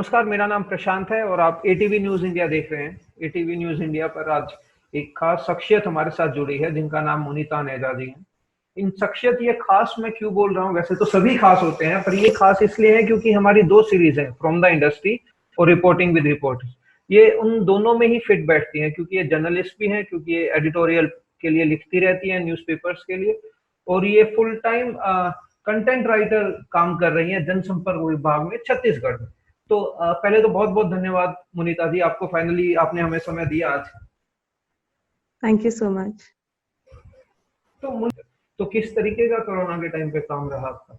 नमस्कार, मेरा नाम प्रशांत है और आप एटीवी न्यूज़ इंडिया देख रहे हैं। एटीवी न्यूज़ इंडिया पर आज एक खास शख्सियत हमारे साथ जुड़ी है जिनका नाम मुनीता नेजा जी है। इन शख्सियत ये खास मैं क्यों बोल रहा हूँ, वैसे तो सभी खास होते हैं पर ये खास इसलिए है क्योंकि हमारी 2 सीरीज़ हैं, फ्रॉम द इंडस्ट्री और रिपोर्टिंग विद रिपोर्टर्स। ये उन दोनों में ही फिट बैठती हैं क्योंकि ये जर्नलिस्ट भी हैं, क्योंकि ये एडिटोरियल के लिए लिखती रहती हैं न्यूज़पेपर्स के लिए, और ये फुल टाइम कंटेंट राइटर काम कर रही हैं जनसंपर्क विभाग में छत्तीसगढ़ में। तो पहले तो बहुत-बहुत धन्यवाद मुनीता जी, आपको फाइनली आपने हमें समय दिया आज। Thank you so much. तो किस तरीके का कोरोना के टाइम पे काम रहा आपका?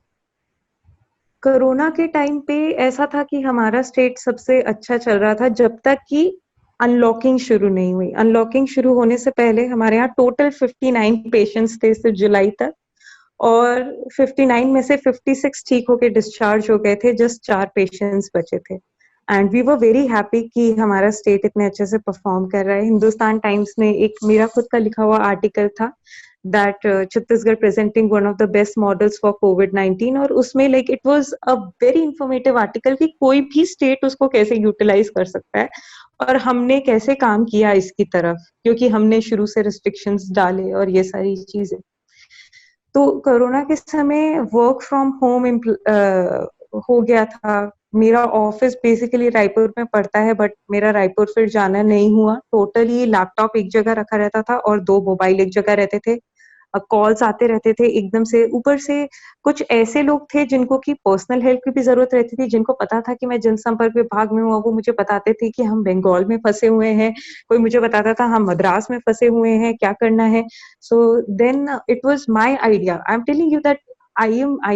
कोरोना के टाइम पे ऐसा था कि हमारा स्टेट सबसे अच्छा चल रहा था जब तक कि अनलॉकिंग शुरू नहीं हुई। अनलॉकिंग शुरू होने से पहले हमारे यहाँ टोटल 59 पेशेंट्स थे सिर्फ जुलाई तक, और 59 में से 56 ठीक होके डिस्चार्ज हो गए थे, जस्ट 4 पेशेंट्स बचे थे। And we were very happy कि हमारा स्टेट इतने अच्छे से परफॉर्म कर रहा है। हिंदुस्तान टाइम्स में एक मेरा खुद का लिखा हुआ आर्टिकल था that Chhattisgarh presenting one of the best models for COVID-19, और उसमें like it was a very informative article कि कोई भी स्टेट उसको कैसे यूटिलाइज कर सकता है और हमने कैसे काम किया इसकी तरफ, क्योंकि हमने शुरू से रिस्ट्रिक्शंस डाले और ये सारी चीजें। तो कोरोना के समय वर्क फ्रॉम होम हो गया था। मेरा ऑफिस बेसिकली रायपुर में पड़ता है, बट मेरा रायपुर फिर जाना नहीं हुआ। टोटली लैपटॉप एक जगह रखा रहता था और 2 मोबाइल एक जगह रहते थे। कॉल्स आते रहते थे एकदम से। ऊपर से कुछ ऐसे लोग थे जिनको की पर्सनल हेल्प की भी जरूरत रहती थी, जिनको पता था कि मैं जनसंपर्क विभाग में हूँ, वो मुझे बताते थे कि हम बंगाल में फंसे हुए हैं, कोई मुझे बताता था हम मद्रास में फंसे हुए हैं, क्या करना है। So then it was my idea. I am telling you that I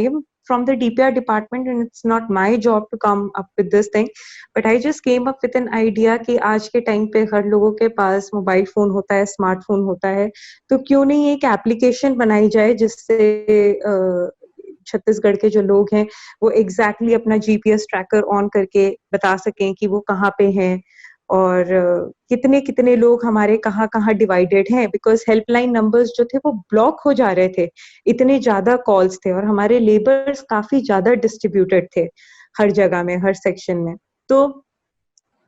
am from the DPR department and it's not my job to come up with this thing, but I just came up with an idea कि आज के time पे हर लोगों के पास mobile phone होता है, smartphone होता है, तो क्यों नहीं एक एप्लीकेशन बनाई जाए जिससे छत्तीसगढ़ के जो लोग हैं वो एग्जैक्टली अपना जीपीएस ट्रैकर ऑन करके बता सकें कि वो कहाँ पे हैं और कितने कितने लोग हमारे कहाँ कहाँ डिवाइडेड हैं। बिकॉज हेल्पलाइन नंबर्स जो थे वो ब्लॉक हो जा रहे थे, इतने ज्यादा कॉल्स थे, और हमारे लेबर्स काफी ज्यादा डिस्ट्रीब्यूटेड थे हर जगह में, हर सेक्शन में। तो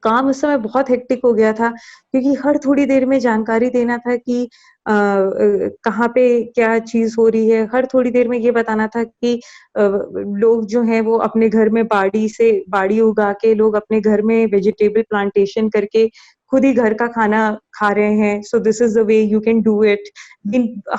काम उस समय बहुत हेक्टिक हो गया था क्योंकि हर थोड़ी देर में जानकारी देना था कि कहाँ पे क्या चीज हो रही है। हर थोड़ी देर में ये बताना था कि लोग जो हैं वो अपने घर में बाड़ी उगा के, लोग अपने घर में वेजिटेबल प्लांटेशन करके खुद ही घर का खाना खा रहे हैं। So this is the way you can do it.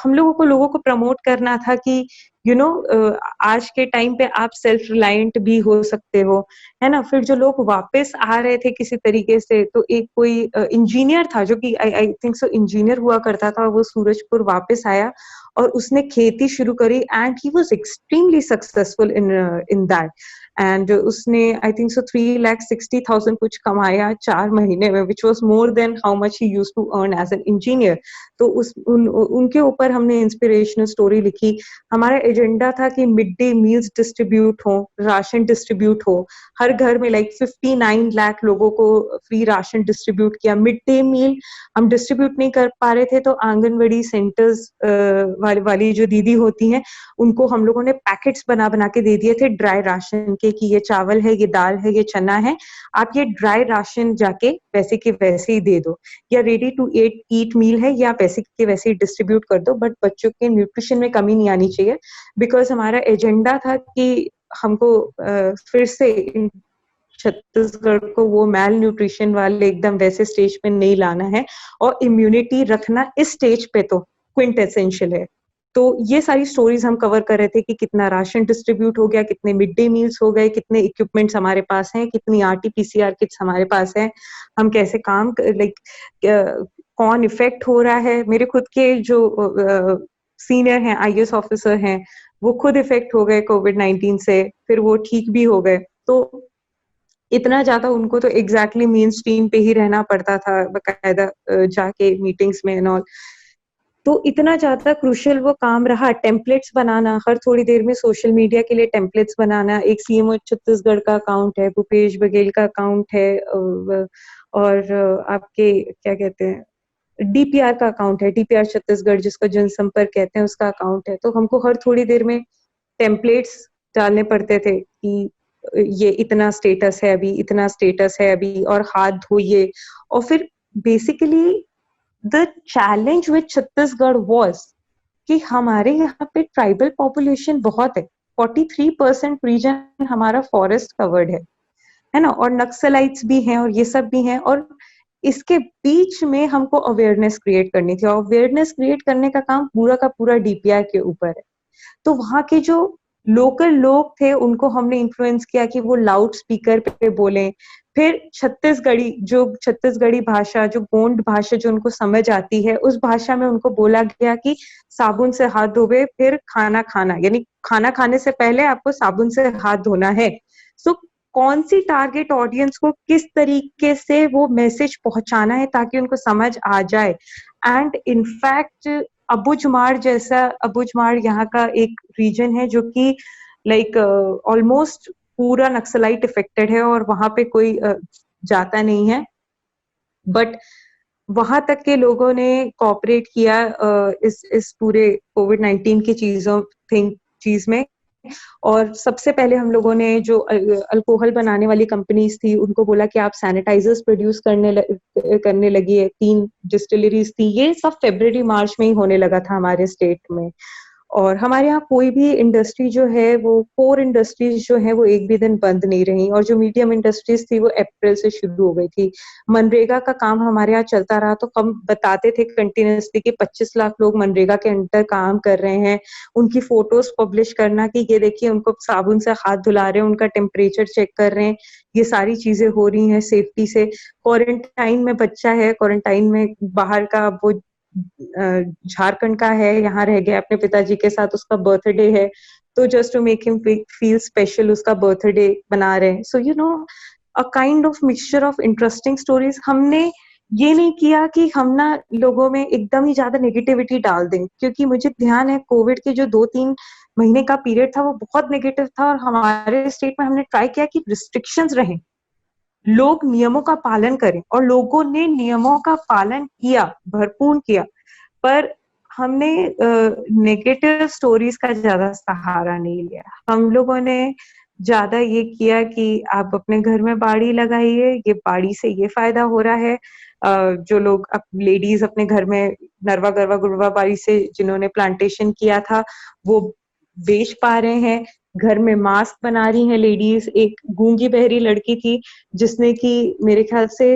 हम लोगों को प्रमोट करना था कि आज के टाइम पे आप सेल्फ रिलायंट भी हो सकते हो, है ना। फिर जो लोग वापस आ रहे थे किसी तरीके से, तो एक कोई इंजीनियर था जो कि आई थिंक सो इंजीनियर हुआ करता था, वो सूरजपुर वापस आया और उसने खेती शुरू करी and he was extremely successful in that. And उसने आई थिंक सो 3,60,000 कुछ कमाया 4 महीने में, which was more than how much he used to earn as an engineer. तो उनके ऊपर हमने इंस्पिरेशनल स्टोरी लिखी। हमारा एजेंडा था कि मिड डे मील्स डिस्ट्रीब्यूट हो, राशन डिस्ट्रीब्यूट हो हर घर में। लाइक 59 लाख लोगों को फ्री राशन डिस्ट्रीब्यूट किया। मिड डे मील हम डिस्ट्रीब्यूट नहीं कर पा रहे थे तो आंगनबाड़ी सेंटर्स वाली जो दीदी होती हैं उनको हम लोगों ने पैकेट्स बना बना के दे दिए थे ड्राई राशन के, कि ये चावल है, ये दाल है, ये चना है, आप ये ड्राई राशन जाके वैसे के वैसे ही दे दो, या रेडी टू ईट मील है, या वैसे के वैसे ही डिस्ट्रीब्यूट कर दो, बट बच्चों के न्यूट्रिशन में कमी नहीं आनी चाहिए। बिकॉज हमारा एजेंडा था कि हमको फिर से छत्तीसगढ़ को वो मैल न्यूट्रिशन वाले एकदम वैसे स्टेज पे नहीं लाना है, और इम्यूनिटी रखना इस स्टेज पे तो क्विंट एसेंशियल है। तो ये सारी स्टोरीज हम कवर कर रहे थे कि कितना राशन डिस्ट्रीब्यूट हो गया, कितने मिड डे मील्स हो गए, कितने इक्विपमेंट्स हमारे पास हैं, कितनी आरटीपीसीआर किट्स हमारे पास हैं, हम कैसे काम कौन इफेक्ट हो रहा है। मेरे खुद के जो सीनियर हैं, आईएएस ऑफिसर हैं, वो खुद इफेक्ट हो गए कोविड-19 से, फिर वो ठीक भी हो गए। तो इतना ज्यादा उनको तो एग्जैक्टली मेन स्ट्रीम पे ही रहना पड़ता था, बकायदा जाके मीटिंग्स में एंड ऑल। तो इतना ज्यादा क्रूशियल वो काम रहा। टेम्पलेट्स बनाना, हर थोड़ी देर में सोशल मीडिया के लिए टेम्पलेट्स बनाना। एक सीएमओ छत्तीसगढ़ का अकाउंट है, भूपेश बघेल का अकाउंट है, और आपके क्या कहते हैं डीपीआर का अकाउंट है, डीपीआर छत्तीसगढ़ जिसको जनसंपर्क कहते हैं, उसका अकाउंट है। तो हमको हर थोड़ी देर में टेम्पलेट्स डालने पड़ते थे कि ये इतना स्टेटस है अभी, इतना स्टेटस है अभी, और हाथ धोइए। और फिर basically the challenge with Chhattisgarh was कि हमारे यहाँ पे ट्राइबल पॉपुलेशन बहुत है, 43% रीजन हमारा फॉरेस्ट कवर्ड है ना, और नक्सलाइट्स भी हैं और ये सब भी हैं, और इसके बीच में हमको अवेयरनेस क्रिएट करनी थी, और अवेयरनेस क्रिएट करने का काम पूरा का पूरा डीपीआई के ऊपर है। तो वहाँ के जो लोकल लोग थे उनको हमने इन्फ्लुएंस किया कि वो लाउड स्पीकर पे बोलें। फिर छत्तीसगढ़ी भाषा, जो गोंड भाषा जो उनको समझ आती है, उस भाषा में उनको बोला गया कि साबुन से हाथ धोवे, फिर खाना खाना, यानी खाना खाने से पहले आपको साबुन से हाथ धोना है। सो कौन सी टारगेट ऑडियंस को किस तरीके से वो मैसेज पहुंचाना है ताकि उनको समझ आ जाए। एंड इनफैक्ट अबुझमाड़ यहाँ का एक रीजन है जो कि लाइक ऑलमोस्ट पूरा नक्सलाइट इफेक्टेड है, और वहां पे कोई जाता नहीं है, बट वहां तक के लोगों ने कोऑपरेट किया इस पूरे कोविड-19 की चीज में। और सबसे पहले हम लोगों ने जो अल्कोहल बनाने वाली कंपनीज थी उनको बोला कि आप सैनिटाइजर्स प्रोड्यूस करने लगी है। 3 डिस्टिलरीज थी, ये सब फरवरी मार्च में ही होने लगा था हमारे स्टेट में। और हमारे यहाँ कोई भी इंडस्ट्री जो है, वो कोर इंडस्ट्रीज जो है वो एक भी दिन बंद नहीं रही, और जो मीडियम इंडस्ट्रीज थी वो अप्रैल से शुरू हो गई थी। मनरेगा का काम हमारे यहाँ चलता रहा, तो हम बताते थे कंटिन्यूसली कि 25 लाख लोग मनरेगा के अंडर काम कर रहे हैं। उनकी फोटोज पब्लिश करना कि ये देखिए उनको साबुन से हाथ धुला रहे हैं, उनका टेम्परेचर चेक कर रहे हैं, ये सारी चीजें हो रही हैं सेफ्टी से। क्वारंटाइन में बच्चा है, क्वारंटाइन में बाहर का, वो झारखंड का है, यहाँ रह गया अपने पिताजी के साथ, उसका बर्थडे है, तो just to make him feel special उसका बर्थडे बना रहे हैं। So you know, a kind of mixture of interesting stories. हमने ये नहीं किया कि हम ना लोगों में एकदम ही ज्यादा नेगेटिविटी डाल दें, क्योंकि मुझे ध्यान है कोविड के जो 2-3 महीने का पीरियड था वो बहुत नेगेटिव था, और हमारे स्टेट में हमने ट्राई किया कि रिस्ट्रिक्शंस रहें, लोग नियमों का पालन करें, और लोगों ने नियमों का पालन किया, भरपूर किया। पर हमने नेगेटिव स्टोरीज का ज्यादा सहारा नहीं लिया। हम लोगों ने ज्यादा ये किया कि आप अपने घर में बाड़ी लगाइए, ये बाड़ी से ये फायदा हो रहा है। जो लोग लेडीज अपने घर में नरवा गरवा गुरवा बाड़ी से जिन्होंने प्लांटेशन किया था वो बेच पा रहे हैं, घर में मास्क बना रही हैं लेडीज। एक गूंगी बहरी लड़की थी जिसने कि मेरे ख्याल से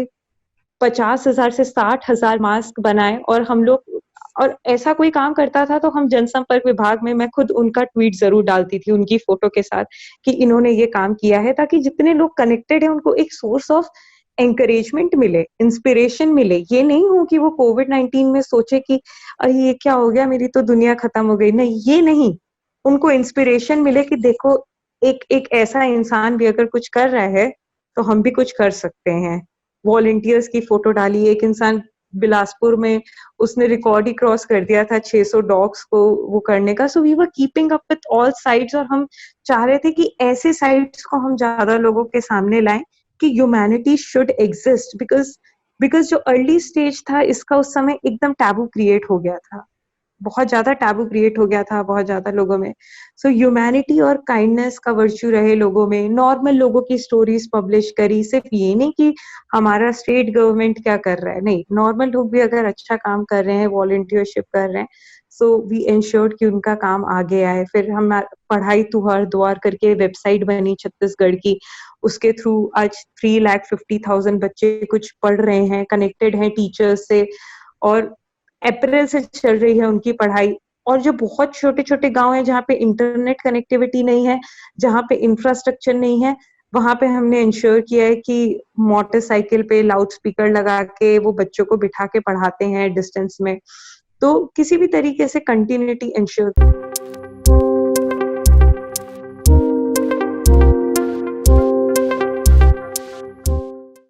50,000 से 60,000 मास्क बनाए, और हम लोग, और ऐसा कोई काम करता था तो हम जनसंपर्क विभाग में, मैं खुद उनका ट्वीट जरूर डालती थी उनकी फोटो के साथ कि इन्होंने ये काम किया है, ताकि जितने लोग कनेक्टेड है उनको एक सोर्स ऑफ एंकरेजमेंट मिले, इंस्पिरेशन मिले। ये नहीं हो कि वो कोविड-19 में सोचे कि अरे ये क्या हो गया, मेरी तो दुनिया खत्म हो गई। नहीं, ये नहीं, उनको इंस्पिरेशन मिले कि देखो एक एक ऐसा इंसान भी अगर कुछ कर रहा है तो हम भी कुछ कर सकते हैं। वॉलंटियर्स की फोटो डाली, एक इंसान बिलासपुर में, उसने रिकॉर्ड ही क्रॉस कर दिया था 600 डॉग्स को वो करने का। So we were keeping up with all sides, और हम चाह रहे थे कि ऐसे साइड्स को हम ज्यादा लोगों के सामने लाएं कि ह्यूमैनिटी शुड एग्जिस्ट, बिकॉज जो अर्ली स्टेज था इसका उस समय एकदम टैबू क्रिएट हो गया था, बहुत ज्यादा टैबू क्रिएट हो गया था बहुत ज्यादा लोगों में। सो ह्यूमैनिटी और काइंडनेस का वर्च्यू रहे लोगों में, नॉर्मल लोगों की स्टोरीज पब्लिश करी। सिर्फ ये नहीं कि हमारा स्टेट गवर्नमेंट क्या कर रहा है, नहीं, नॉर्मल लोग भी अगर अच्छा काम कर रहे हैं, वॉलंटियरशिप कर रहे हैं, सो वी इंश्योर्ड कि उनका काम आगे आए। फिर हम पढ़ाई तुहार द्वार करके वेबसाइट बनी छत्तीसगढ़ की, उसके थ्रू आज 3,50,000 बच्चे कुछ पढ़ रहे हैं, कनेक्टेड हैं टीचर्स से, और अप्रैल से चल रही है उनकी पढ़ाई। और जो बहुत छोटे छोटे गांव हैं जहाँ पे इंटरनेट कनेक्टिविटी नहीं है, जहाँ पे इंफ्रास्ट्रक्चर नहीं है, वहां पे हमने इंश्योर किया है कि मोटरसाइकिल पे लाउड स्पीकर लगा के वो बच्चों को बिठा के पढ़ाते हैं डिस्टेंस में, तो किसी भी तरीके से कंटिन्यूटी इंश्योर